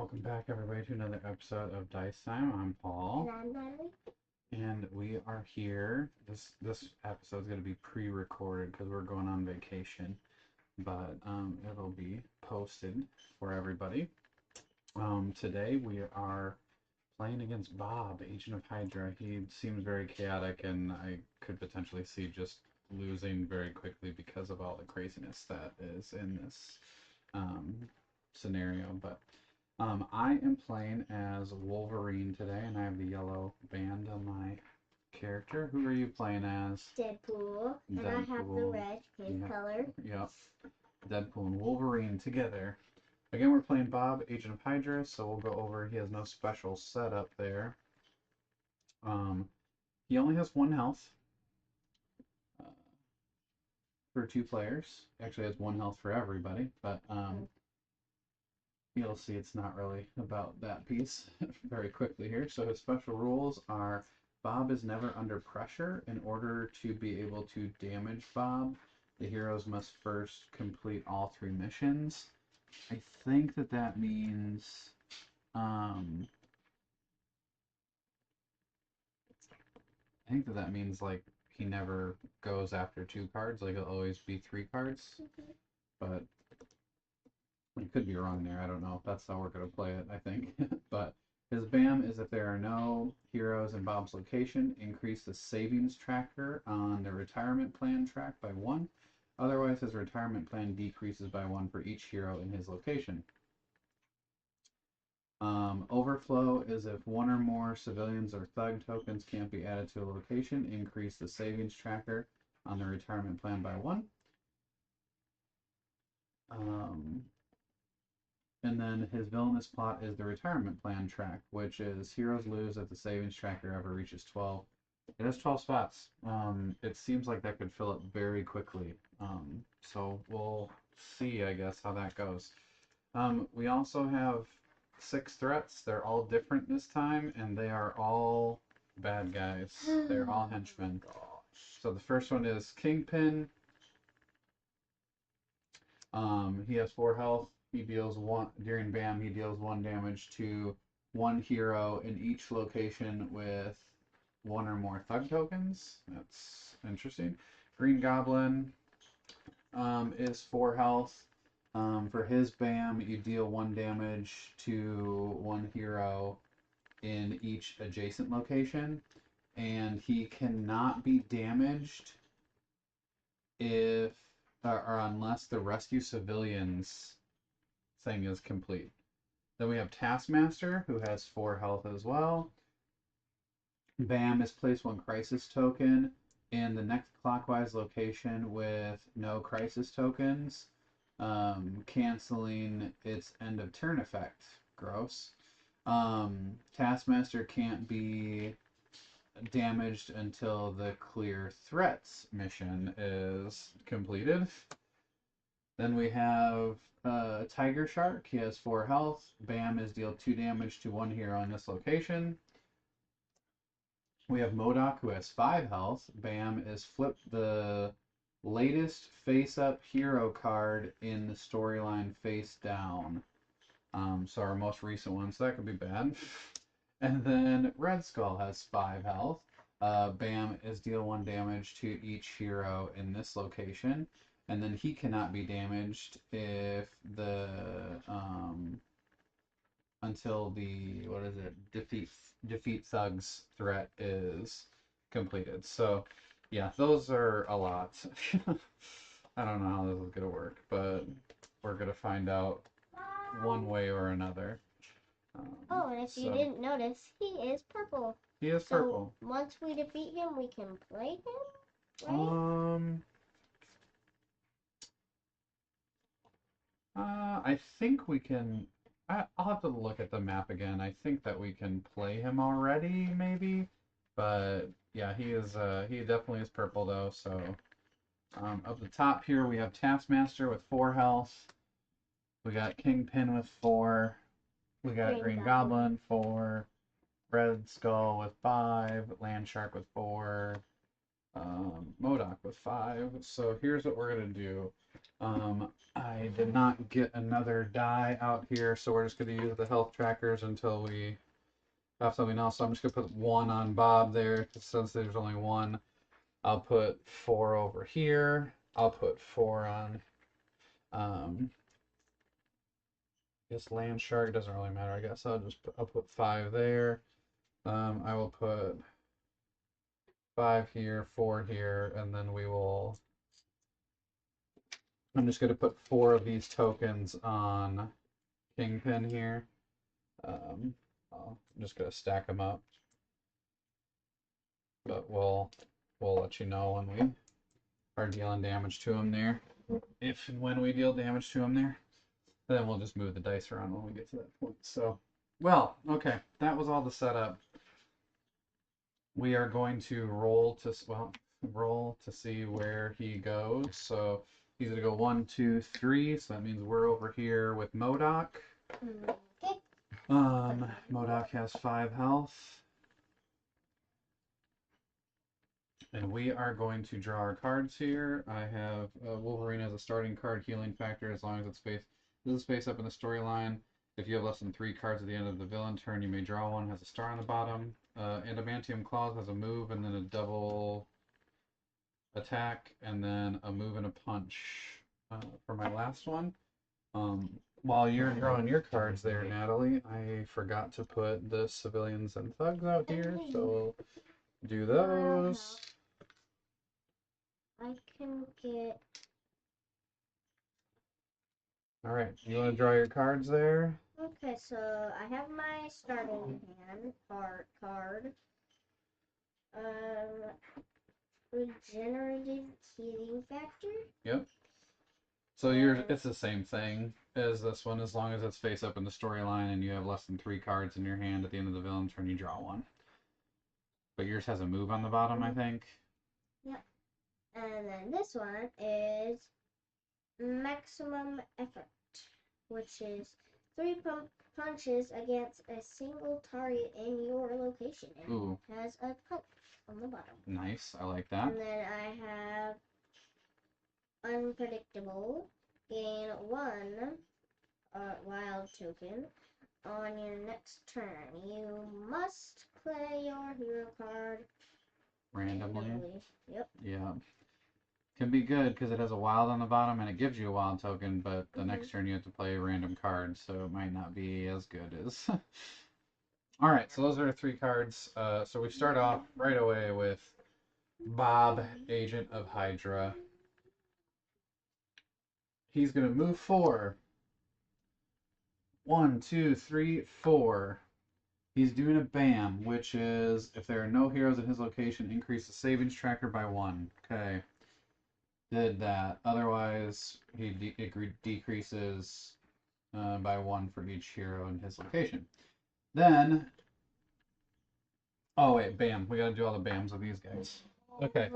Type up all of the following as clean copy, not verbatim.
welcome back everybody to another episode of Dice Time. I'm Paul. And I'm Natalie. And we are here. This episode is going to be pre-recorded because we're going on vacation, but it'll be posted for everybody. Today we are playing against Bob, Agent of Hydra. He seems very chaotic, and I could potentially see just losing very quickly because of all the craziness that is in this scenario. But I am playing as Wolverine today, and I have the yellow band on my character. Who are you playing as? Deadpool. And I have the red, his color. Yep. Deadpool and Wolverine together. Again, we're playing Bob, Agent of Hydra, so we'll go over. He has no special setup there. He only has 1 health for 2 players. Actually, has 1 health for everybody, but you'll see it's not really about that piece very quickly here. So his special rules are Bob is never under pressure. In order to be able to damage Bob, the heroes must first complete all 3 missions. I think that means like he never goes after 2 cards, like it'll always be 3 cards. But I could be wrong there. I don't know if that's how we're going to play it, I think. But his BAM is if there are no heroes in Bob's location, increase the savings tracker on the retirement plan track by 1. Otherwise, his retirement plan decreases by 1 for each hero in his location. Overflow is if 1 or more civilians or thug tokens can't be added to a location, increase the savings tracker on the retirement plan by 1. And then his villainous plot is the retirement plan track, which is heroes lose if the savings tracker ever reaches 12. It has 12 spots. It seems like that could fill up very quickly. So we'll see, I guess, how that goes. We also have 6 threats. They're all different this time, and they are all bad guys. They're all henchmen. So the first one is Kingpin. He has 4 health. He deals 1 during BAM. He deals 1 damage to 1 hero in each location with 1 or more thug tokens. That's interesting. Green Goblin is 4 health. For his BAM, you deal 1 damage to 1 hero in each adjacent location, and he cannot be damaged if or unless the rescue civilians thing is complete. Then we have Taskmaster, who has 4 health as well. BAM is place 1 crisis token in the next clockwise location with no crisis tokens, canceling its end of turn effect. Gross. Taskmaster can't be damaged until the clear threats mission is completed. Then we have Tiger Shark. He has 4 health. BAM is deal 2 damage to 1 hero in this location. We have MODOK, who has 5 health. BAM is flip the latest face-up hero card in the storyline face down. So our most recent one, so that could be bad. And then Red Skull has 5 health. BAM is deal 1 damage to each hero in this location. And then he cannot be damaged if the until the defeat thugs threat is completed. So yeah, those are a lot. I don't know how this is gonna work, but we're gonna find out one way or another. And if you didn't notice, he is purple. He is purple. So once we defeat him, we can play him, right? I think we can. I'll have to look at the map again. I think that we can play him already, maybe. But yeah, he is. He definitely is purple though. So up the top here we have Taskmaster with 4 health. We got Kingpin with 4. We got Green Goblin 4. Red Skull with 5. Land Shark with 4. MODOK with 5. So here's what we're gonna do. I did not get another die out here, so we're just going to use the health trackers until we have something else. So I'm just going to put 1 on Bob there, since there's only 1. I'll put 4 over here. I'll put 4 on this land shark. Doesn't really matter, I guess. I'll put 5 there. I will put 5 here, 4 here, and then I'm just going to put 4 of these tokens on Kingpin here. I'm just going to stack them up. But we'll let you know when we are dealing damage to him there. If and when we deal damage to him there. Then we'll just move the dice around when we get to that point. So, well, okay. That was all the setup. We are going to roll to see where he goes. So he's going to go 1, 2, 3. So that means we're over here with MODOK. Okay. MODOK has 5 health. And we are going to draw our cards here. I have Wolverine as a starting card, healing factor, as long as it's face. This is face up in the storyline. If you have less than 3 cards at the end of the villain turn, you may draw one. Has a star on the bottom. Adamantium Claws has a move and then a double attack, and then a move and a punch for my last one. While you're drawing your cards there, Natalie, I forgot to put the civilians and thugs out here, so do those. I can get. All right, you want to draw your cards there? Okay, so I have my starting hand card. Regenerative healing factor. Yep. So it's the same thing as this one, as long as it's face up in the storyline and you have less than 3 cards in your hand at the end of the villain turn, you draw one. But yours has a move on the bottom, I think. Yep. And then this one is maximum effort, which is 3 punches against a single target in your location. And Ooh. It has a punch on the bottom. Nice, I like that. And then I have unpredictable. Gain 1 wild token on your next turn. You must play your hero card Randomly. Yep. Yeah. Can be good because it has a wild on the bottom and it gives you a wild token, but the next turn you have to play a random card, so it might not be as good as. Alright, so those are 3 cards. So we start off right away with Bob, Agent of Hydra. He's going to move 4. 1, 2, 3, 4. He's doing a BAM, which is if there are no heroes in his location, increase the savings tracker by 1. Okay. Did that. Otherwise, he decreases by 1 for each hero in his location. Then, oh wait, BAM. We gotta do all the BAMs with these guys. Okay.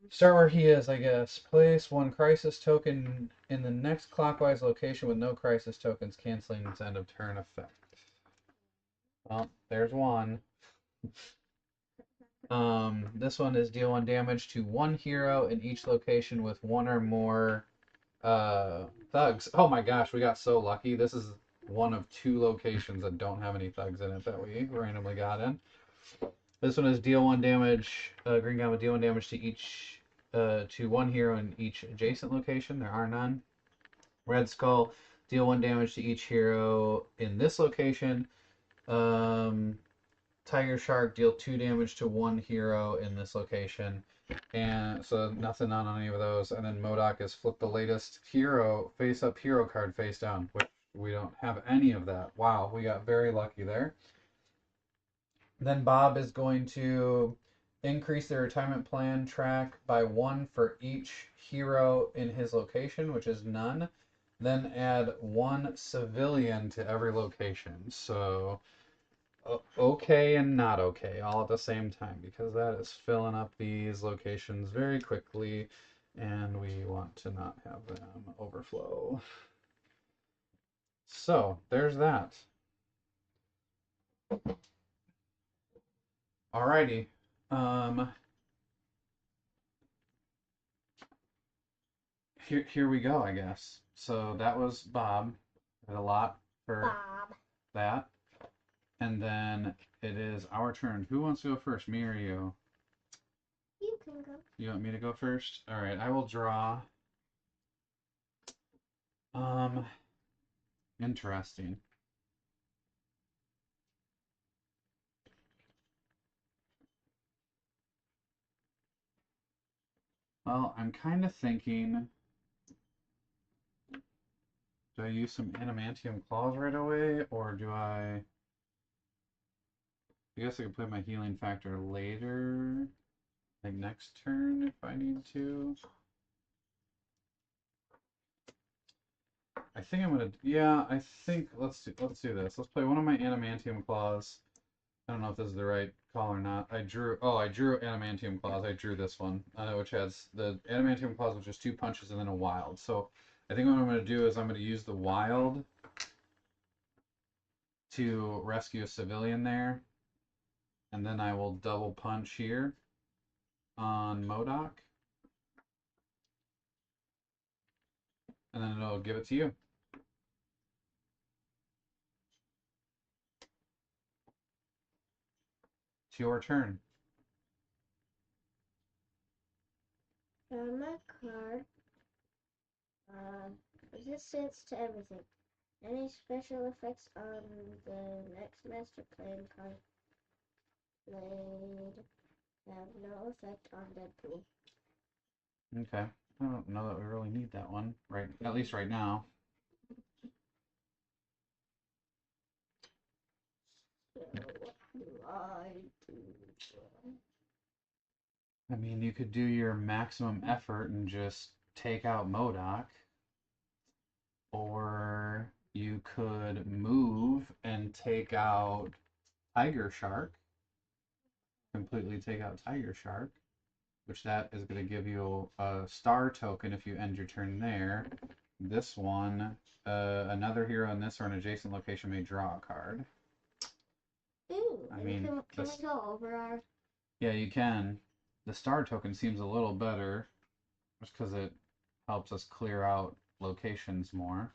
Start where he is, I guess. Place 1 crisis token in the next clockwise location with no crisis tokens, canceling its end of turn effect. Well, there's 1. This one is deal 1 damage to 1 hero in each location with 1 or more thugs. Oh my gosh, we got so lucky. This is one of 2 locations that don't have any thugs in it that we randomly got in. This one is deal 1 damage. Green Goblin deal 1 damage to 1 hero in each adjacent location. There are none. Red Skull, deal 1 damage to each hero in this location. Tiger Shark, deal 2 damage to 1 hero in this location. And so nothing on any of those. And then MODOK is flip the latest hero, face up hero card face down, which we don't have any of that. Wow, we got very lucky there. Then Bob is going to increase the retirement plan track by 1 for each hero in his location, which is none. Then add 1 civilian to every location. So okay and not okay all at the same time, because that is filling up these locations very quickly and we want to not have them overflow. So there's that. Alrighty. here we go, I guess. So that was Bob. Did a lot for Bob. that. And then it is our turn. Who wants to go first, me or you? You can go. You want me to go first? All right, I will draw. Interesting. Well, I'm kind of thinking, do I use some adamantium claws right away, or do I guess I could play my healing factor later, like next turn if I need to. I think I'm gonna, yeah, I think let's do this. Let's play one of my adamantium claws. I don't know if this is the right call or not. I drew adamantium claws. I drew this one, which has the adamantium claws, which is 2 punches and then a wild. So I think what I'm gonna do is I'm gonna use the wild to rescue a civilian there, and then I will double punch here on MODOK, and then it'll give it to you. It's your turn. On my card, resistance to everything. Any special effects on the next master plan card played have no effect on Deadpool. Okay. I don't know that we really need that one, right? At least right now. So what do I do? I mean, you could do your maximum effort and just take out MODOK, or you could move and take out Tiger Shark. Completely take out Tiger Shark, which that is going to give you a star token if you end your turn there. This one, another hero in this or an adjacent location may draw a card. Ooh, I mean, can we go over our... Yeah, you can. The star token seems a little better, just because it helps us clear out locations more.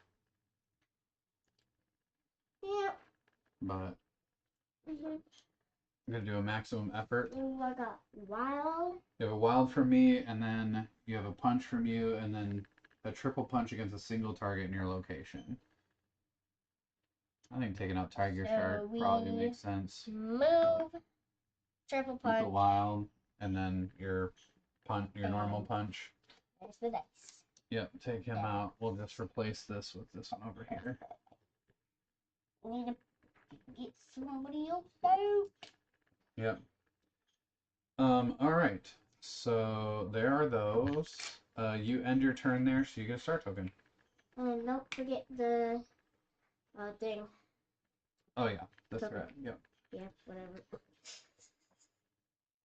Yeah. But Mm-hmm. I'm going to do a maximum effort. Ooh, I got wild. You have a wild from me, and then you have a punch from you, and then a triple punch against a single target in your location. I think taking out Tiger Shark probably makes sense. Move, triple punch. With the wild, and then your normal punch. There's the dice. Yep, take him out. We'll just replace this with this one over here. We need to get somebody else out. Yep. All right. So there are those. You end your turn there, so you get a star token. And don't forget the thing. Oh yeah, the Token. threat. Yep. Yeah, whatever.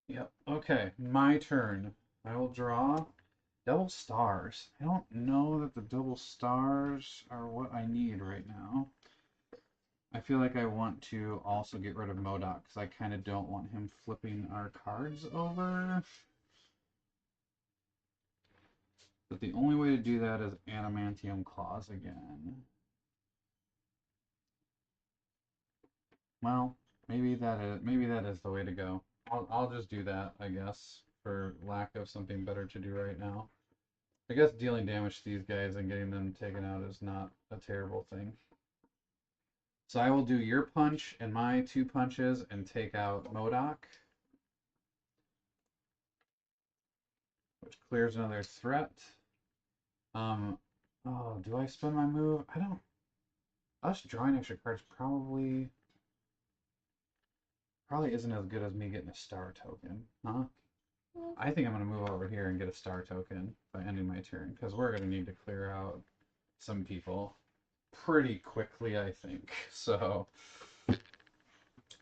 Yep. Okay, my turn. I will draw double stars. I don't know that the double stars are what I need right now. I feel like I want to also get rid of MODOK because I kind of don't want him flipping our cards over. But the only way to do that is adamantium claws again. Well, maybe that is the way to go. I'll just do that, I guess, for lack of something better to do right now. I guess dealing damage to these guys and getting them taken out is not a terrible thing. So I will do your punch and my 2 punches and take out MODOK, which clears another threat. Oh, do I spend my move? I don't. Us drawing extra cards probably isn't as good as me getting a star token, huh? I think I'm going to move over here and get a star token by ending my turn, because we're going to need to clear out some people pretty quickly, I think. So,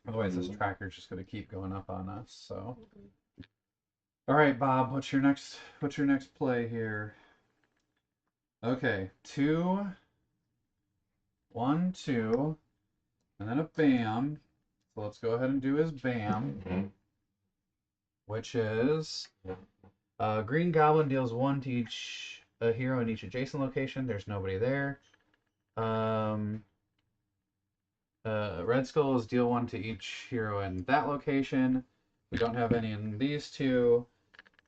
otherwise this tracker's just going to keep going up on us, so. All right, Bob, what's your next play here? Okay, 2, 1, 2, and then a bam. So let's go ahead and do his bam, which is Green Goblin deals 1 to each a hero in each adjacent location. There's nobody there. Red Skulls deal 1 to each hero in that location. We don't have any in these two.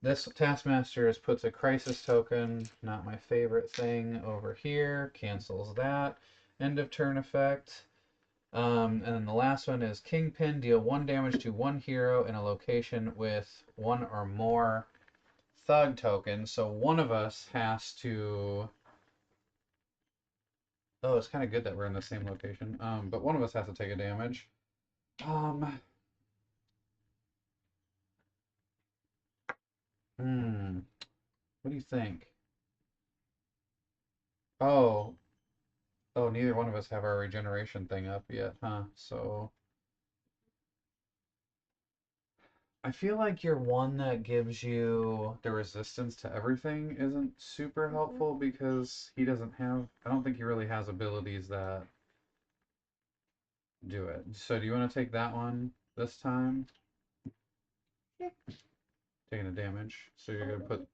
This Taskmaster puts a Crisis token, not my favorite thing, over here. Cancels that. End of turn effect. And then the last one is Kingpin. Deal 1 damage to 1 hero in a location with 1 or more Thug tokens. So one of us has to... Oh, it's kind of good that we're in the same location. But one of us has to take a damage. What do you think? Oh, neither one of us have our regeneration thing up yet, huh? So I feel like your one that gives you the resistance to everything isn't super helpful because he doesn't have, I don't think he really has abilities that do it. So do you want to take that one this time? Sure. Taking a damage. So you're gonna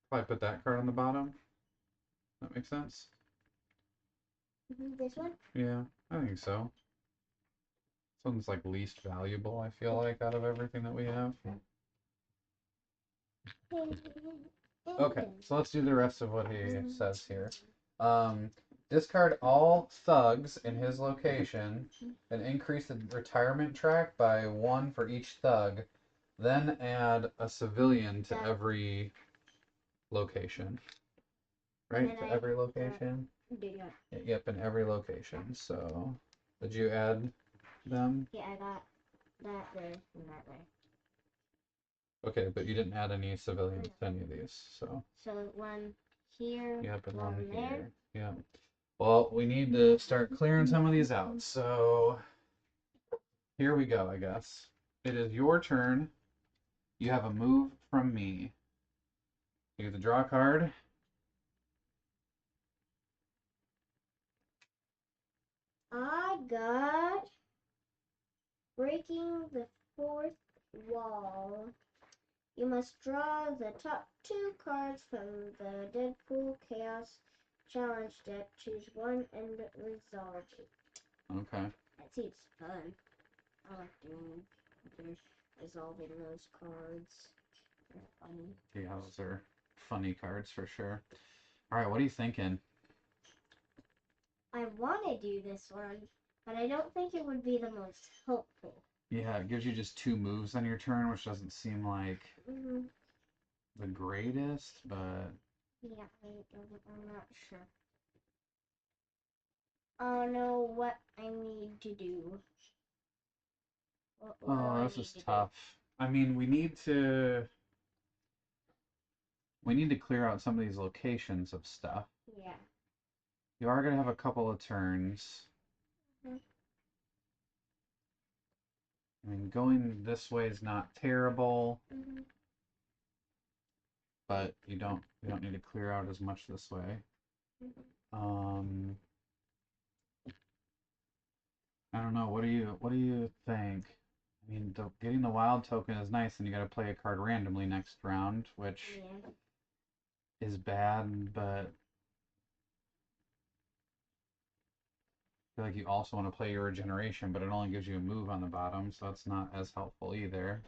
probably put that card on the bottom. That makes sense? This one? Yeah, I think so. This one's like least valuable, I feel like, out of everything that we have. Okay, so let's do the rest of what he says here. Discard all thugs in his location and increase the retirement track by 1 for each thug. Then add a civilian to every location. Right? To every location? Yeah. Yep, in every location. So, did you add them? Yeah, I got that there and that there. Okay, but you didn't add any civilians to any of these, so. So 1 here, Yep, and 1 1 there. here. Yeah. Well, we need to start clearing some of these out. So here we go, I guess. It is your turn. You have a move from me. You get to draw a card. I got breaking the 4th wall. You must draw the top 2 cards from the Deadpool Chaos Challenge deck. Choose one and resolve it. Okay. That seems fun. I like doing resolving those cards. They're funny. Yeah, those are funny cards for sure. All right, what are you thinking? I want to do this one, but I don't think it would be the most helpful. Yeah, it gives you just 2 moves on your turn, which doesn't seem like the greatest, but... Yeah, I'm not sure. I don't know what I need to do. Oh, this is tough. I mean, we need to clear out some of these locations of stuff. Yeah. You are going to have a couple of turns. I mean, going this way is not terrible, but you don't need to clear out as much this way. I don't know. What do you think? I mean, getting the wild token is nice, and you got to play a card randomly next round, which is bad, but I feel like you also want to play your regeneration, but it only gives you a move on the bottom, so it's not as helpful either.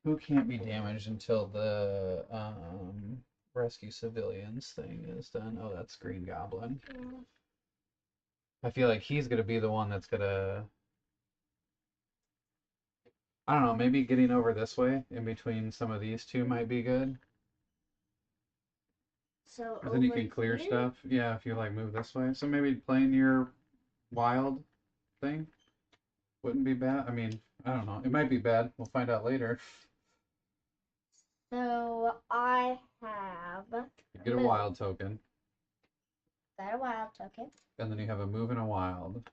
Who can't be damaged until the rescue civilians thing is done? Oh, that's Green Goblin. I feel like he's going to be the one that's going to... I don't know, maybe getting over this way in between some of these two might be good. So then you can clear stuff. Yeah, if you like move this way. So maybe playing your wild thing wouldn't be bad. I mean, I don't know. It might be bad. We'll find out later. So I have... You get a wild token. Got a wild token. And then you have a move and a wild.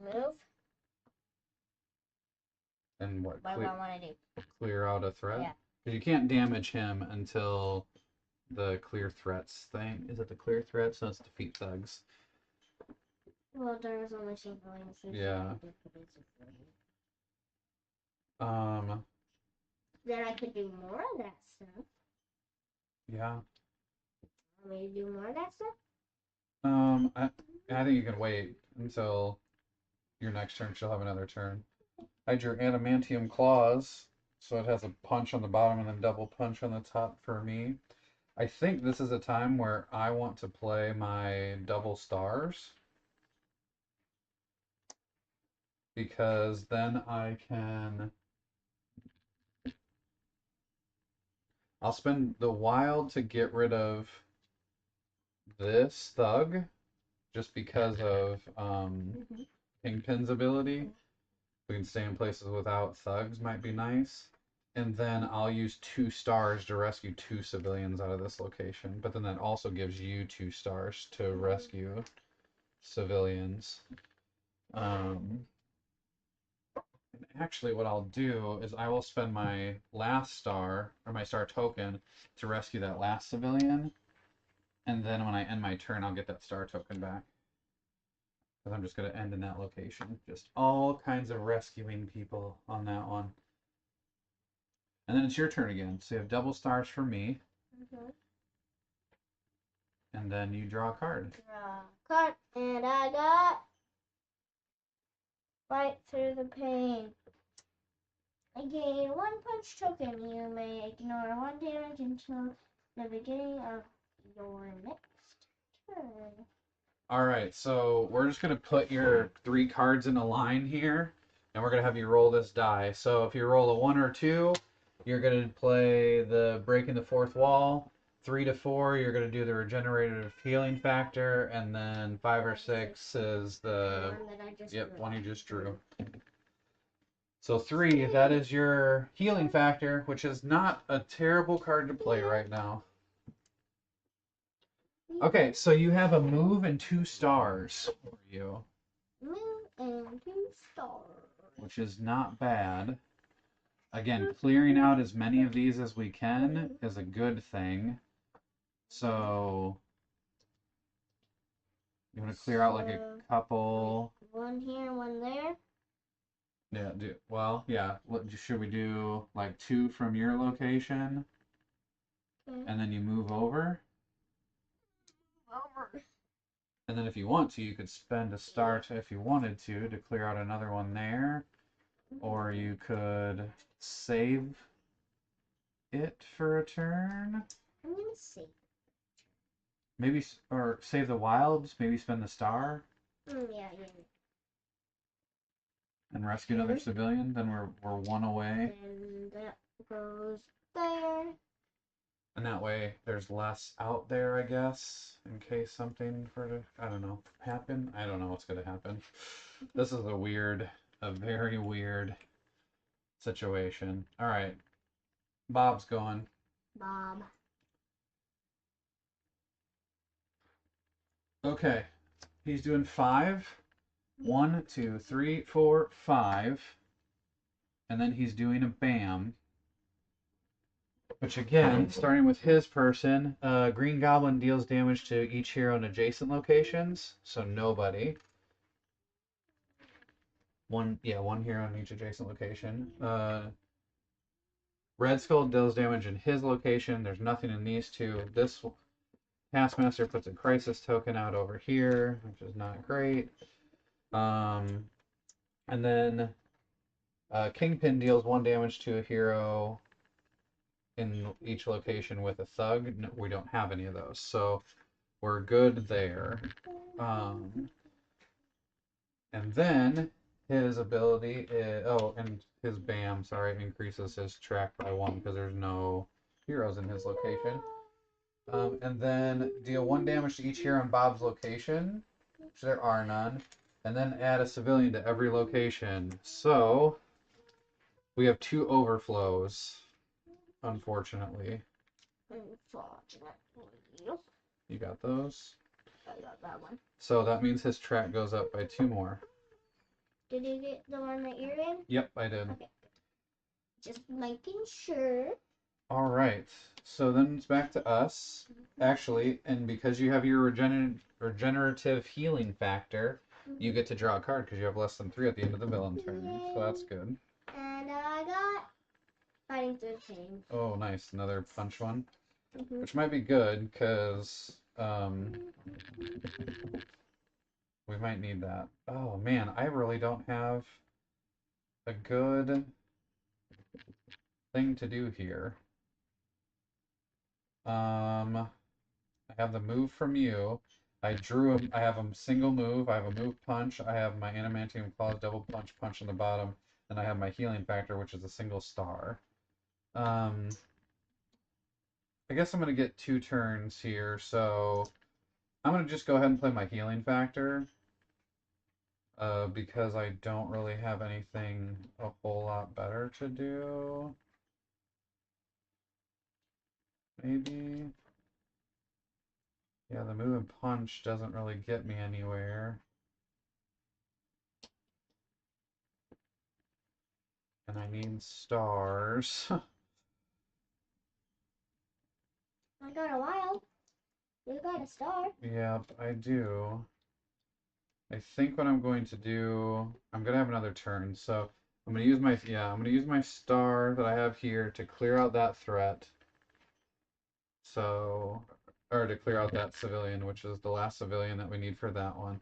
Move. And what do I want to do? Clear out a threat? Yeah. Because you can't damage him until the clear threats thing. Is it the clear threats? No, it's defeat thugs. Well, there was only civilians. Yeah. Then I could do more of that stuff. Yeah. Want me to do more of that stuff? I think you can wait until your next turn. She'll have another turn. Hydra adamantium claws, so it has a punch on the bottom and then double punch on the top for me. I think this is a time where I want to play my double stars because then I'll spend the wild to get rid of this thug just because of Kingpin's ability. We can stay in places without thugs might be nice. And then I'll use 2 stars to rescue 2 civilians out of this location. But then that also gives you 2 stars to rescue civilians. And actually, what I'll do is I will spend my last star, or my star token, to rescue that last civilian. And then when I end my turn, I'll get that star token back. Because I'm just going to end in that location. Just all kinds of rescuing people on that one. And then it's your turn again. So you have double stars for me. And then you draw a card. Draw a card. And I got Fight Through the Pain. I gain 1 punch token. You may ignore 1 damage until the beginning of your next turn. Alright, so we're just going to put your 3 cards in a line here. And we're going to have you roll this die. So if you roll a 1 or 2, you're going to play the Breaking the Fourth Wall. 3 to 4, you're going to do the Regenerative Healing Factor. And then 5 or 6 is the one you just drew. So 3, that is your Healing Factor, which is not a terrible card to play right now. Okay, so you have a move and 2 stars for you. Move and 2 stars. Which is not bad. Again, clearing out as many of these as we can is a good thing. So you want to clear out like a couple. 1 here, 1 there. Yeah, yeah. Should we do like 2 from your location? Okay. And then you move over? And then if you want to, you could spend a star if you wanted to clear out another one there. Or you could save it for a turn. I'm going to save. Maybe, or save the wilds, maybe spend the star. Yeah. And rescue another civilian, then we're 1 away. And that goes there. And that way there's less out there, I guess, in case something I don't know, happen. I don't know what's going to happen. This is a very weird situation. All right. Bob's going. Bob. Okay. He's doing 5. 1, 2, 3, 4, 5. And then he's doing a bam. Which again, starting with his person, Green Goblin deals damage to each hero in adjacent locations, so nobody. One hero in each adjacent location. Red Skull deals damage in his location. There's nothing in these 2. This Taskmaster puts a crisis token out over here, which is not great. And then Kingpin deals 1 damage to a hero in each location with a thug. No, we don't have any of those, so we're good there. And then his ability is, and his BAM, increases his track by 1 because there's no heroes in his location. And then deal 1 damage to each hero in Bob's location, which there are none, and then add a civilian to every location. So we have 2 overflows. Unfortunately. You got those? I got that one. So that means his track goes up by 2 more. Did you get the one that you're in? Yep, I did. Okay. Just making sure. All right. So then it's back to us. Actually, and because you have your regenerative healing factor, you get to draw a card because you have less than 3 at the end of the villain turn. So that's good. And I got Fighting Through the Pain. Oh, nice. Another punch one. which might be good because we might need that. Oh man, I really don't have a good thing to do here. I have the move from you. I drew him. I have a single move. I have a move punch. I have my adamantium claws, double punch, punch on the bottom, and I have my healing factor, which is a single star. I guess I'm gonna get 2 turns here, so I'm gonna just go ahead and play my healing factor. Because I don't really have anything a whole lot better to do. Maybe. Yeah, the move and punch doesn't really get me anywhere. And I need stars. I got a wild. You got a star. Yep, I do. I think what I'm going to do, I'm gonna have another turn, so I'm gonna use my star that I have here to clear out that threat. So, or to clear out that civilian, which is the last civilian that we need for that one.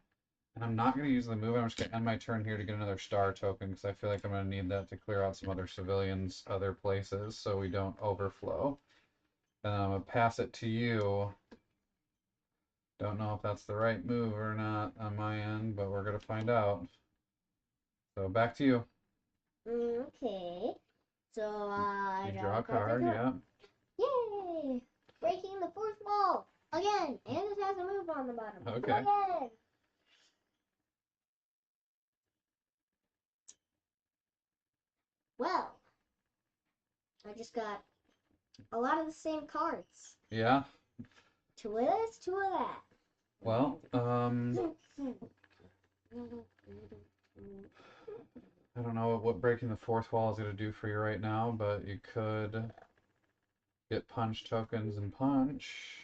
And I'm not going to use the move. I'm just going to end my turn here to get another star token because I feel like I'm going to need that to clear out some other civilians, other places, so we don't overflow. And I'm going to pass it to you. Don't know if that's the right move or not on my end, but we're going to find out. So back to you. Okay. So I You draw a card, yeah. Yay! Breaking the fourth wall again, and it has a move on the bottom. Okay. Again. Well, I just got a lot of the same cards. Yeah. 2 of this, 2 of that. Well, I don't know what breaking the fourth wall is going to do for you right now, but you could get punch tokens and punch.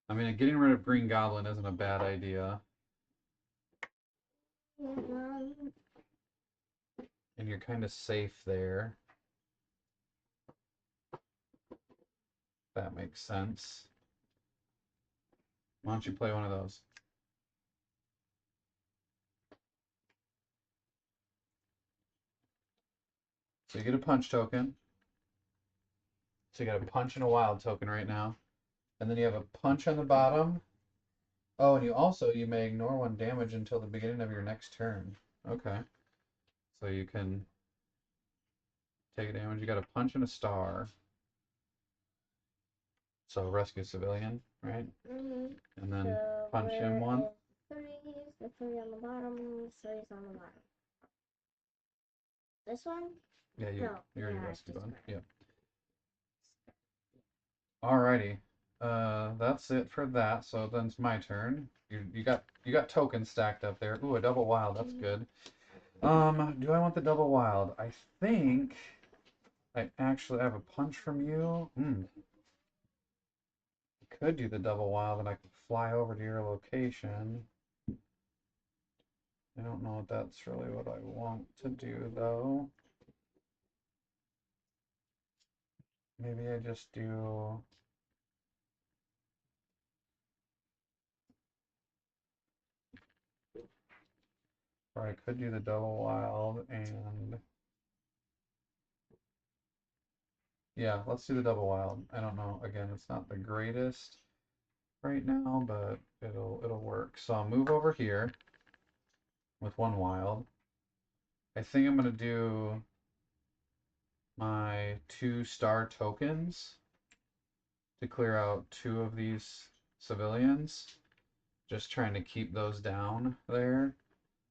I mean, getting rid of Green Goblin isn't a bad idea. And you're kind of safe there. That makes sense. Why don't you play one of those? So you get a punch token. So you got a punch and a wild token right now. And then you have a punch on the bottom. Oh, and you may ignore 1 damage until the beginning of your next turn. Okay. So you can take damage. You got a punch and a star. So rescue civilian, right? And then so punch him 1. 3s, the 3 on the bottom, 3s on the bottom. This one? Yeah, you already yeah, rescued just one. right. Yep. Alrighty. That's it for that. So then it's my turn. You got tokens stacked up there. Ooh, a double wild. That's good. Do I want the double wild? I think I actually have a punch from you. I could do the double wild and I could fly over to your location. I don't know if that's really what I want to do though. Maybe I just do. Or I could do the double wild and. Yeah, let's do the double wild. I don't know. Again, it's not the greatest right now, but it'll work. So I'll move over here with 1 wild. I think I'm gonna do my 2 star tokens to clear out 2 of these civilians. Just trying to keep those down there.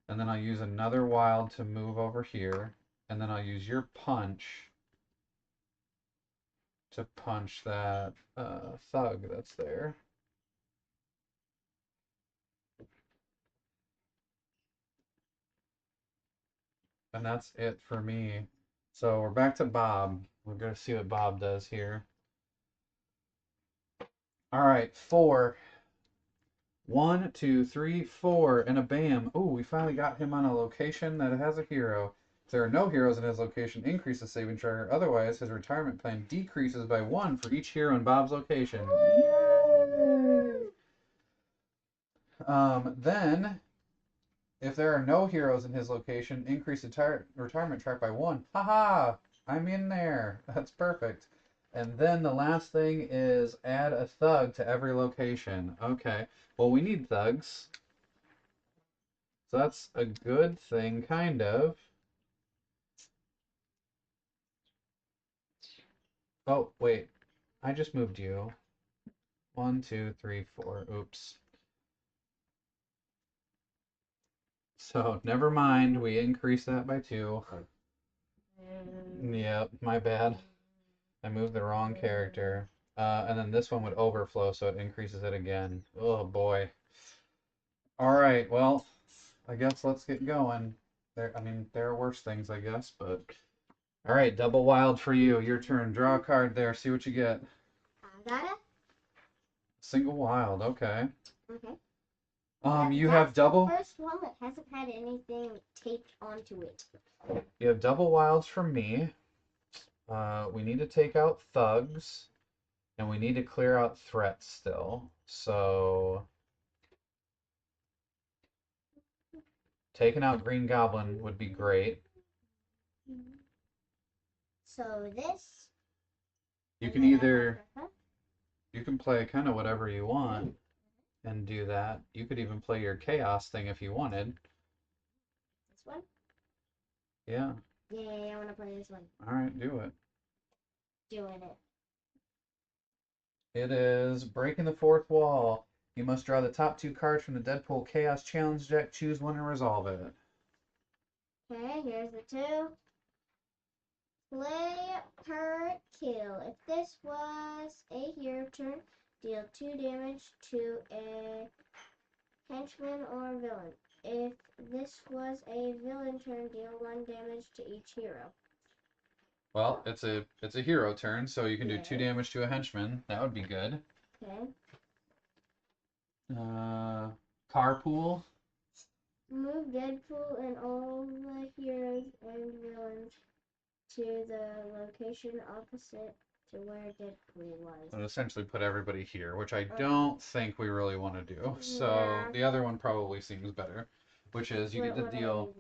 And then I'll use another wild to move over here. And then I'll use your punch to punch that thug that's there. And that's it for me. So we're back to Bob. We're going to see what Bob does here. All right, 4. 1, 2, 3, 4, and a bam. Oh, we finally got him on a location that has a hero. If there are no heroes in his location, increase the saving tracker. Otherwise, his retirement plan decreases by 1 for each hero in Bob's location. Then, if there are no heroes in his location, increase the retirement track by 1. Haha! I'm in there. That's perfect. And then the last thing is add a thug to every location. Okay. Well, we need thugs. So that's a good thing, kind of. Oh, wait. I just moved you. 1, 2, 3, 4. Oops. So, never mind. We increased that by 2. Yep, my bad. I moved the wrong character. And then this one would overflow, so it increases it again. Oh, boy. All right, well, I guess let's get going. There are worse things, I guess, but... All right, double wild for you. Your turn. Draw a card there. See what you get. I got it. Single wild. Okay. Okay. You have double. The first one that hasn't had anything taped onto it. You have double wilds from me. We need to take out thugs, and we need to clear out threats still. So, taking out Green Goblin would be great. So this. You can either you can play kind of whatever you want and do that. You could even play your chaos thing if you wanted. This one? Yeah. Yeah, I want to play this one. All right, do it. Doing it. It is breaking the fourth wall. You must draw the top 2 cards from the Deadpool Chaos Challenge deck. Choose one and resolve it. Okay, here's the 2. Play per kill. If this was a hero turn, deal 2 damage to a henchman or villain. If this was a villain turn, deal 1 damage to each hero. Well, it's a hero turn, so you can do 2 damage to a henchman. That would be good. Okay. Carpool. Move Deadpool and all the heroes and villains to the location opposite to where Deadpool was. And essentially put everybody here, which I don't think we really want to do. So Yeah. the other one probably seems better, which is you get to deal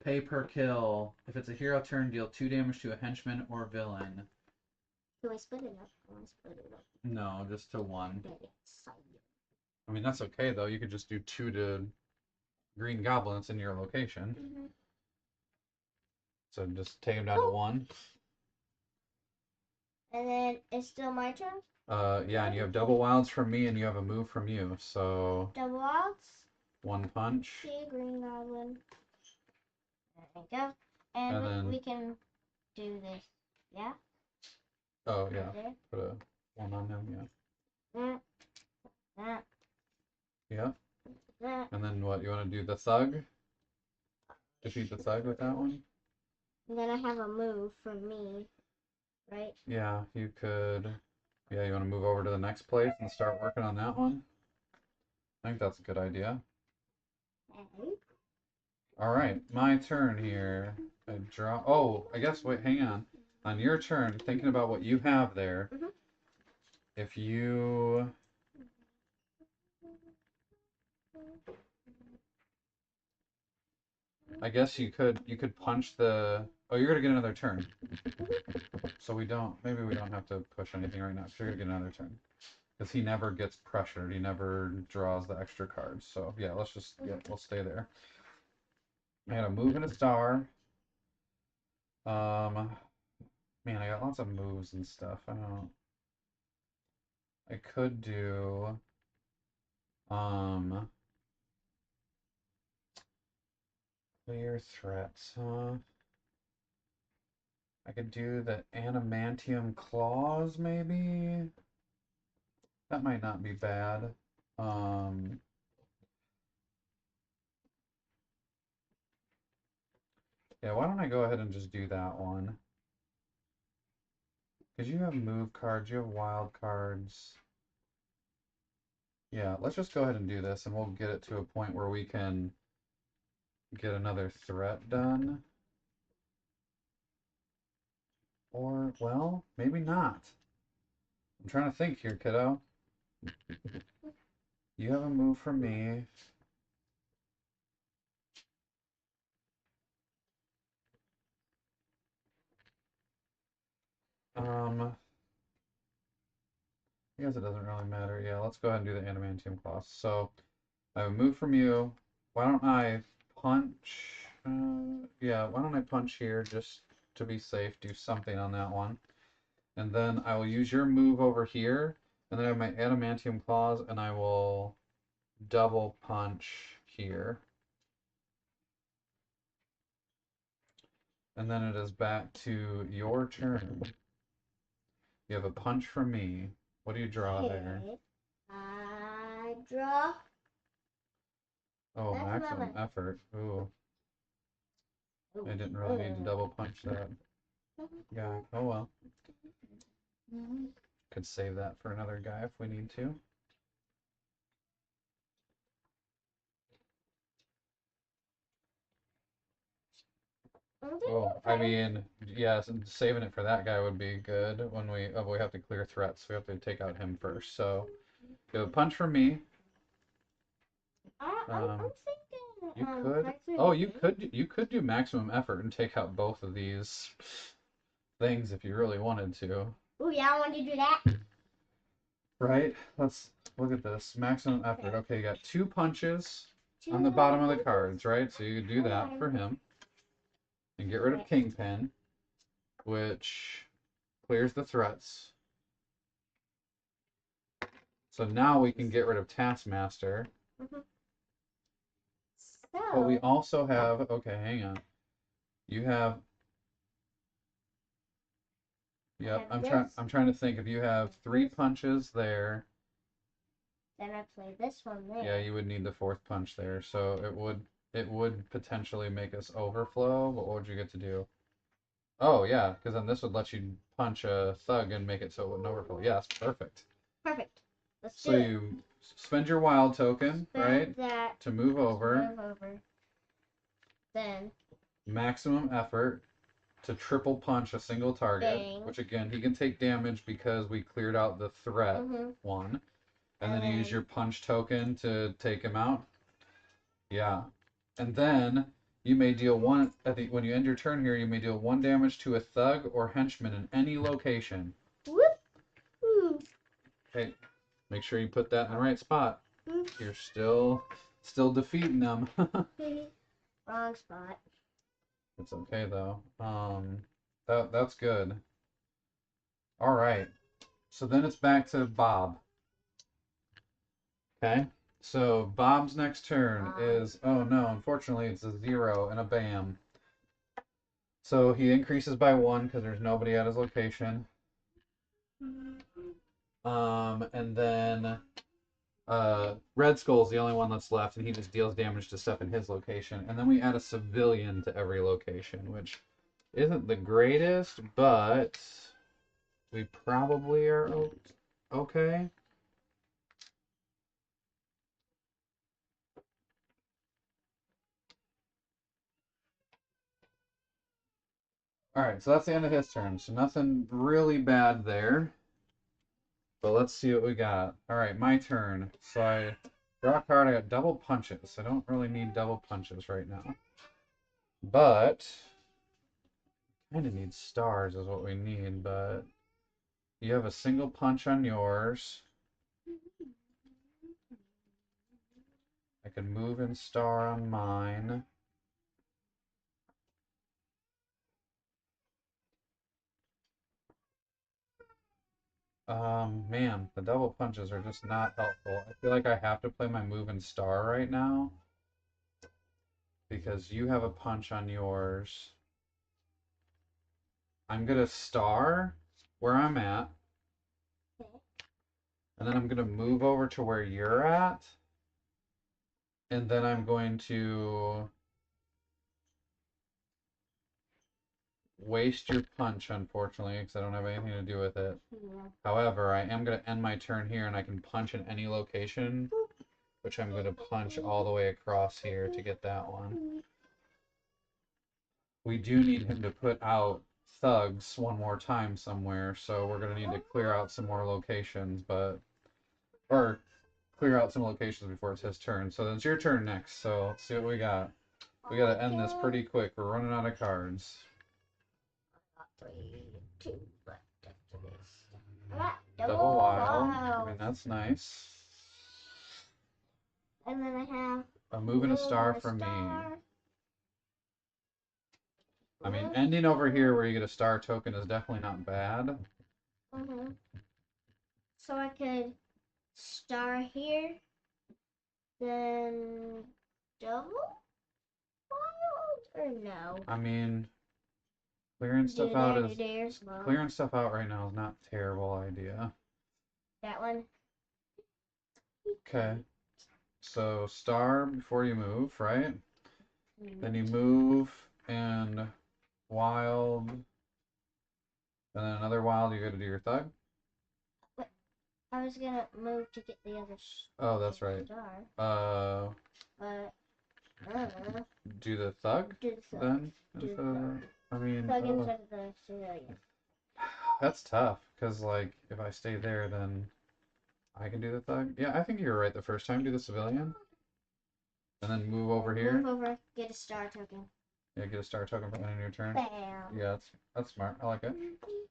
pay per kill. If it's a hero turn, deal 2 damage to a henchman or villain. Can we split it up? I want to split it up. No, just to 1. Okay. I mean, that's okay, though. You could just do 2 to Green Goblins in your location. Mm-hmm. So just take them down to 1. And then it's still my turn? Yeah, and you have double wilds from me, and you have a move from you. So Double wilds. 1 punch. See, Green Goblin. There we go. And And then... we can do this. Yeah? Oh, yeah. Right Put a 1 on him, yeah. That. Yeah. That. And then what? You want to do the thug? Defeat the thug with that one? And then I have a move from me, right? Yeah, you could. Yeah, you want to move over to the next place and start working on that one? I think that's a good idea. Okay. All right, my turn here. I draw. Oh, I guess, wait, hang on. On your turn, thinking about what you have there, if you... I guess you could punch the... Oh, you're going to get another turn. So maybe we don't have to push anything right now, because you're going to get another turn. Because he never gets pressured. He never draws the extra cards. So, yeah, we'll stay there. I got a move and a star. Man, I got lots of moves and stuff. I could do, clear threats, huh? I could do the Adamantium Claws, maybe? That might not be bad. Yeah, why don't I go ahead and just do that one? Because you have move cards, you have wild cards. Yeah, let's just go ahead and do this, and we'll get it to a point where we can get another threat done. Or, well, maybe not. I'm trying to think here, kiddo. You have a move from me. I guess it doesn't really matter. Yeah, let's go ahead and do the adamantium claws. So, I have a move from you. Why don't I punch? Yeah, why don't I punch here just to be safe? Do something on that one. And then I will use your move over here. And then I have my adamantium claws, and I will double punch here. And then it is back to your turn. You have a punch from me. What do you draw there? Okay. I draw. Oh, That's maximum my effort. Ooh, one. I didn't really need to double punch that. Yeah, oh well. Could save that for another guy if we need to. Oh, I mean, yes, and saving it for that guy would be good when we have to clear threats. We have to take out him first. So, you have a punch from me. I'm thinking. You could. Oh, you could do maximum effort and take out both of these things if you really wanted to. Oh yeah, I want to do that. Right? Let's look at this. Maximum effort. Okay, you got 2 punches on the bottom of the cards, right? So you do that for him. And get rid of Kingpin, which clears the threats. So now we can get rid of Taskmaster. But we also have, okay, hang on. You have, yep, I'm trying to think. If you have 3 punches there, then I play this one there. yeah, you would need the 4th punch there. So it would potentially make us overflow, but what would you get to do? Oh, yeah, because then this would let you punch a thug and make it so it wouldn't overflow. Yes, perfect. Perfect. Let's So do it. you spend your wild token, right? That to move over. Then Maximum effort to triple punch a single target, which again, he can take damage because we cleared out the threat one. And then you use your punch token to take him out. Yeah. And then you may deal one, when you end your turn here, you may deal 1 damage to a thug or henchman in any location. Whoop. Hey, make sure you put that in the right spot. You're still defeating them. Wrong spot. It's okay though. That's good. All right. So then it's back to Bob. Okay. So Bob's next turn is, oh no, unfortunately it's a 0 and a bam. So he increases by 1 because there's nobody at his location. And then Red Skull's the only one that's left, and he just deals damage to stuff in his location. And then we add a civilian to every location, which isn't the greatest, but we probably are okay. Alright, so that's the end of his turn. So nothing really bad there. But let's see what we got. Alright, my turn. So I draw a card. I got double punches. I don't really need double punches right now. But kind of need stars is what we need, but you have a single punch on yours. I can move and star on mine. Man, the double punches are just not helpful. I feel like I have to play my move and star right now because you have a punch on yours. I'm gonna star where I'm at, and then I'm gonna move over to where you're at, and then I'm going to waste your punch, unfortunately, because I don't have anything to do with it. Yeah. However, I am going to end my turn here, and I can punch in any location, which I'm going to punch all the way across here to get that one. We do need him to put out thugs one more time somewhere, so we're going to need to clear out some more locations, or clear out some locations before it's his turn. So then it's your turn next, so let's see what we got. We got to end this pretty quick. We're running out of cards. I got 3, 2 left after this. I got Double wild. I mean, that's nice. And then I have A move and a star from me. I mean, ending over here where you get a star token is definitely not bad. So I could star here, then double wild, or no? I mean, clearing stuff out right now is not a terrible idea. That one. Okay. So star before you move, right? Then you move and wild, and then another wild. You go to do your thug. I was gonna move to get the other. Oh, that's right. Star. But I don't know. Do the thug Do the thug. then. Do the thug. I mean, Thug instead of the civilian. That's tough because like if I stay there, then I can do the thug. Yeah, I think you were right the first time. Do the civilian, and then move over here. Move over. Get a star token. Yeah, get a star token for ending your turn. Bam. Yeah, that's smart. I like it.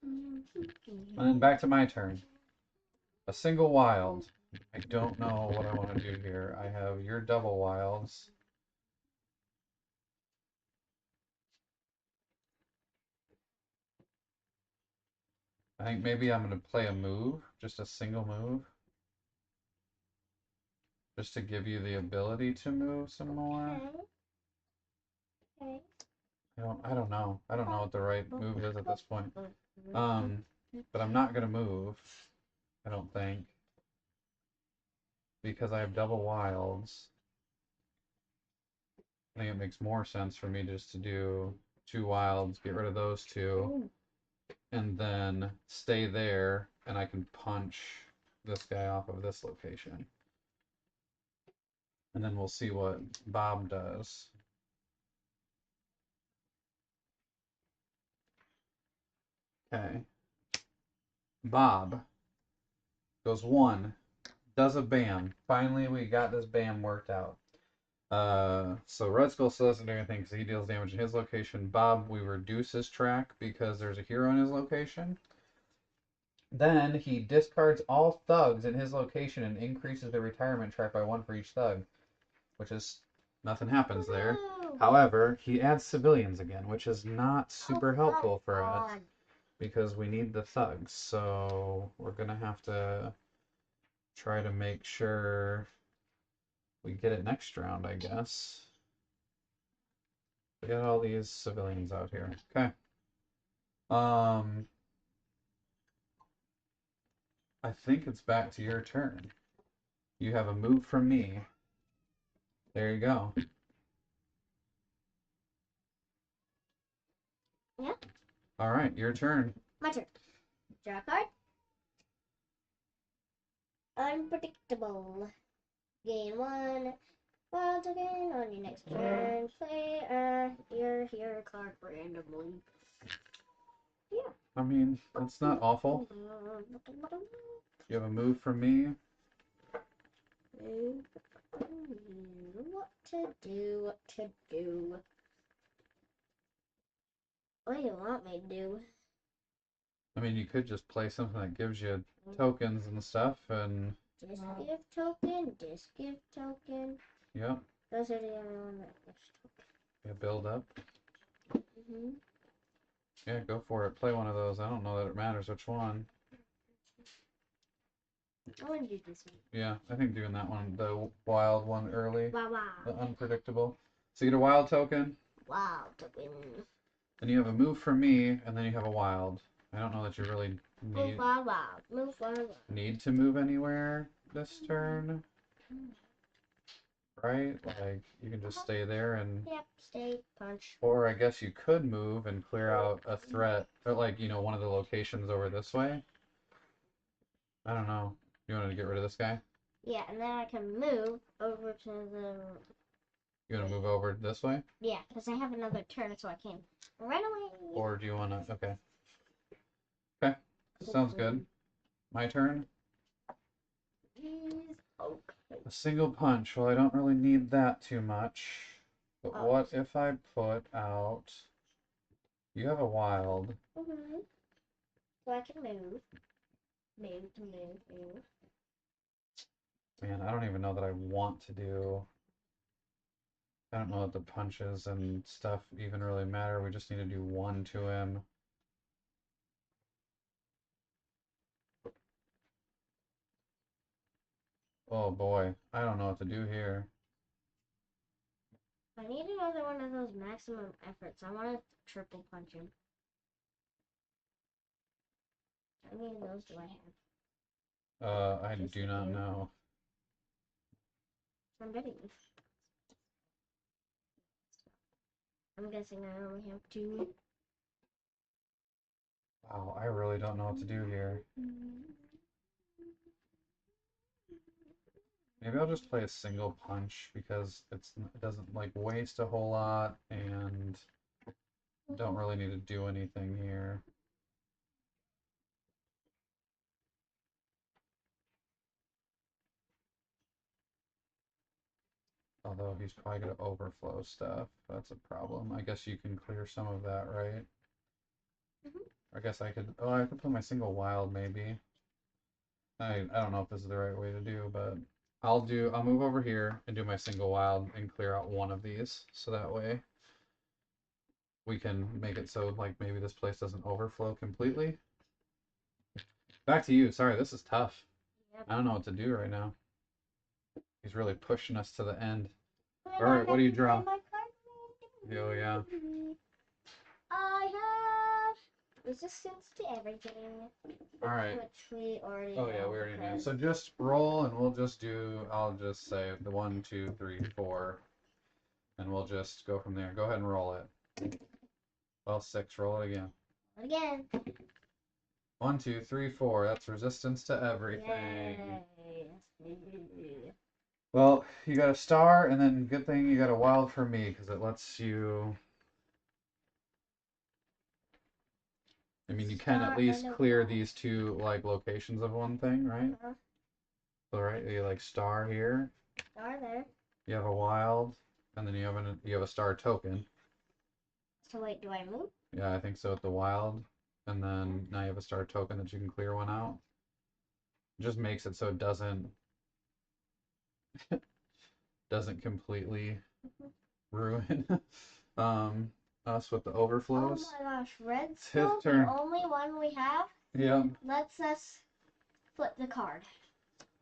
And then back to my turn. A single wild. I don't know what I want to do here. I have your double wilds. I think maybe I'm going to play a move, just a single move. Just to give you the ability to move some more. Okay. I don't know. I don't know what the right move is at this point. But I'm not going to move, I don't think. Because I have double wilds. I think it makes more sense for me just to do 2 wilds, get rid of those 2, and then stay there, and I can punch this guy off of this location. And then we'll see what Bob does. Okay. Bob goes 1, does a bam. Finally, we got this bam worked out. So Red Skull still doesn't do anything because he deals damage in his location. Bob, we reduce his track because there's a hero in his location. Then he discards all thugs in his location and increases the retirement track by 1 for each thug, which is nothing happens there. However, he adds civilians again, which is not super helpful for us because we need the thugs. So we're gonna have to try to make sure we get it next round, I guess. We got all these civilians out here. Okay. I think it's back to your turn. You have a move from me. There you go. Yeah. All right, your turn. My turn. Draw a card. Unpredictable. Gain 1 wild token on your next turn. Play your hero card randomly. Yeah. I mean, that's not awful. You have a move from me. What to do? What do you want me to do? I mean, you could just play something that gives you tokens and stuff, and... Disc gift token. Yep. Those are the only one that gives token. Yeah, build up. Yeah, go for it. Play one of those. I don't know that it matters which one. I want to do this one. Yeah, I think doing that one, the wild one early. Wow. The unpredictable. So you get a wild token. Wild token. Then you have a move from me, and then you have a wild. I don't know that you really need to move anywhere this turn. right? Like, you can just stay there and... Yep, stay, punch. Or I guess you could move and clear out a threat, or like, you know, one of the locations over this way. I don't know. You wanted to get rid of this guy? Yeah, and then I can move over to the... You want to move over this way? Yeah, because I have another turn, so I can run away. Or do you want to... Okay. Okay. Sounds good. My turn? Okay. A single punch. Well, I don't really need that too much. But Oh. what if I put out... You have a wild. Mm-hmm. So I can move. Move. Man, I don't even know that I want to do... I don't know that the punches and stuff even really matter. We just need to do one to him. Oh boy, I don't know what to do here. I need another one of those maximum efforts. I want to triple punch him. How many of those do I have? I Just do a not few? know. I'm betting. I'm guessing I only have 2. Wow, I really don't know what to do here. Maybe I'll just play a single punch because it doesn't like waste a whole lot and don't really need to do anything here. Although he's probably going to overflow stuff. That's a problem. I guess you can clear some of that, right? I guess I could... Oh, I could put my single wild, maybe. I don't know if this is the right way to do, but I'll move over here and do my single wild and clear out one of these. So that way we can make it so like maybe this place doesn't overflow completely. Back to you. Sorry, this is tough. Yep. I don't know what to do right now. He's really pushing us to the end. All right, what do you draw? Oh, yeah. I have resistance to everything. All right. Which we already Oh, yeah, know we already knew. because- So just roll and we'll just do, I'll just say the 1, 2, 3, 4, and we'll just go from there. Go ahead and roll it. Well, 6, roll it again. Again. 1, 2, 3, 4. That's resistance to everything. Yay. Well, you got a star, and then good thing you got a wild for me, because it lets you... I mean, you can at least clear these 2, like, locations of one thing, right? So, right, you like star here. Star there. You have a wild, and then you have a star token. So wait, do I move? Yeah, I think so with the wild, and then now you have a star token that you can clear one out. It just makes it so it doesn't completely ruin us with the overflows. Oh my gosh, red's It's his still the turn. only one we have. Yep. Lets us flip the card.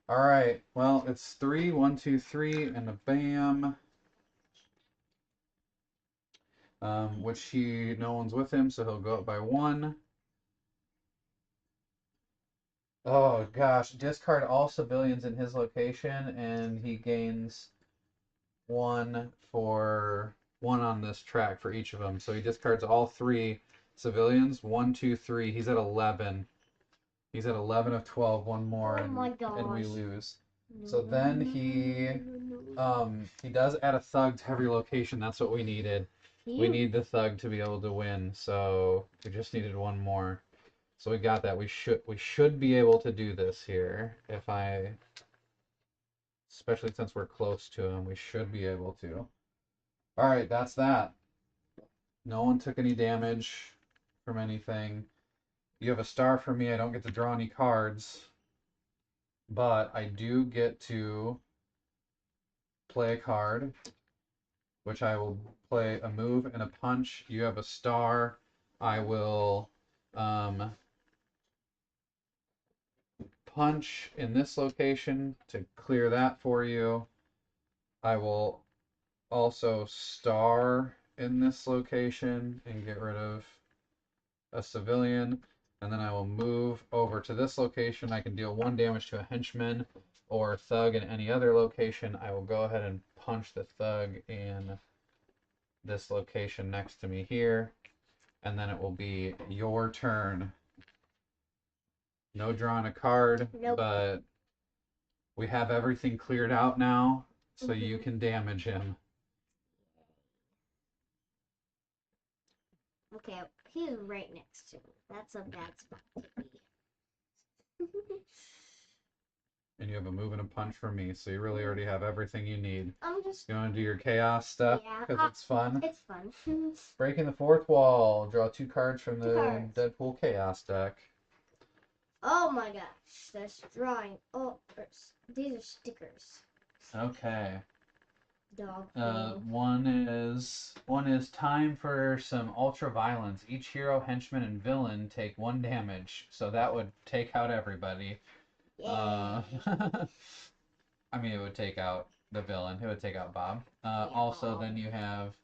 All right. Well, it's 3, 1, 2, 3, and a bam. Which no one's with him, so he'll go up by 1. Oh gosh, discard all civilians in his location, and he gains 1 for 1 on this track for each of them. So he discards all 3 civilians. 1, 2, 3. He's at 11. He's at 11 of 12. 1 more, Oh my gosh. and we lose. So then he does add a thug to every location. That's what we needed. We need the thug to be able to win. So we just needed 1 more. So we got that. We should be able to do this here. Especially since we're close to him, we should be able to. All right, that's that. No one took any damage from anything. You have a star for me. I don't get to draw any cards, but I do get to play a card, which I will play a move and a punch. You have a star. I will punch in this location to clear that for you. I will also star in this location and get rid of a civilian, and then I will move over to this location. I can deal 1 damage to a henchman or thug in any other location. I will go ahead and punch the thug in this location next to me here, and then it will be your turn. No drawing a card, Nope. but we have everything cleared out now, so you can damage him. Okay, he's right next to me. That's a bad spot to be. And you have a move and a punch for me, so you really already have everything you need. I'm just. You want to do your chaos stuff? Yeah, Because it's fun. It's fun. Breaking the fourth wall. Draw 2 cards from the cards. Deadpool chaos deck. Oh my gosh, that's drawing. Oh, these are stickers. Okay. Dog. One is time for some ultra violence. Each hero, henchman, and villain take 1 damage, so that would take out everybody. Yeah. I mean, it would take out the villain. It would take out Bob. Yeah, Also, Bob. then you have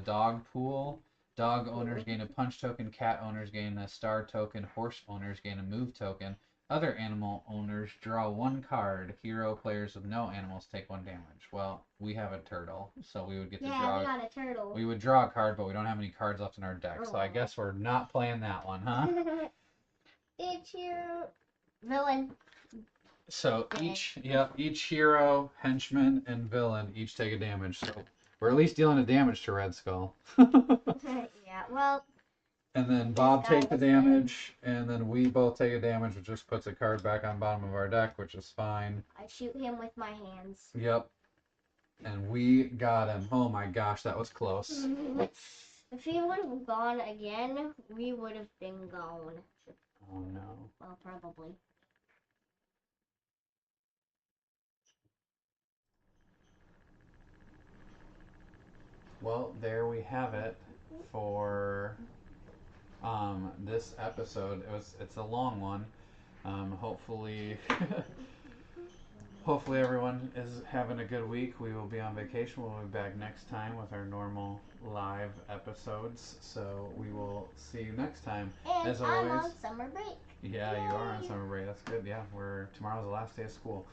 dog pool. Dog owners gain a punch token. Cat owners gain a star token. Horse owners gain a move token. Other animal owners draw 1 card. Hero players with no animals take 1 damage. Well, we have a turtle, so we would get to draw. We got a turtle. We would draw a card, but we don't have any cards left in our deck, so I guess we're not playing that one, huh? Each hero villain. So each hero, henchman, and villain each take a damage. So we're at least dealing a damage to Red Skull. Yeah, well. And then Bob takes the damage, and then we both take a damage, which just puts a card back on bottom of our deck, which is fine. I shoot him with my hands. Yep. And we got him. Oh my gosh, that was close. If he would have gone again, we would have been gone. Oh no. Well, probably. Well, there we have it for this episode. It's a long one. Hopefully hopefully everyone is having a good week. We will be on vacation. We'll be back next time with our normal live episodes. So we will see you next time. And as I'm always, on summer break. Yeah, you are on summer break. That's good. Yeah, tomorrow's the last day of school.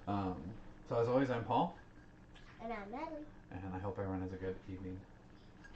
So as always, I'm Paul. And I'm Natalie. And I hope everyone has a good evening.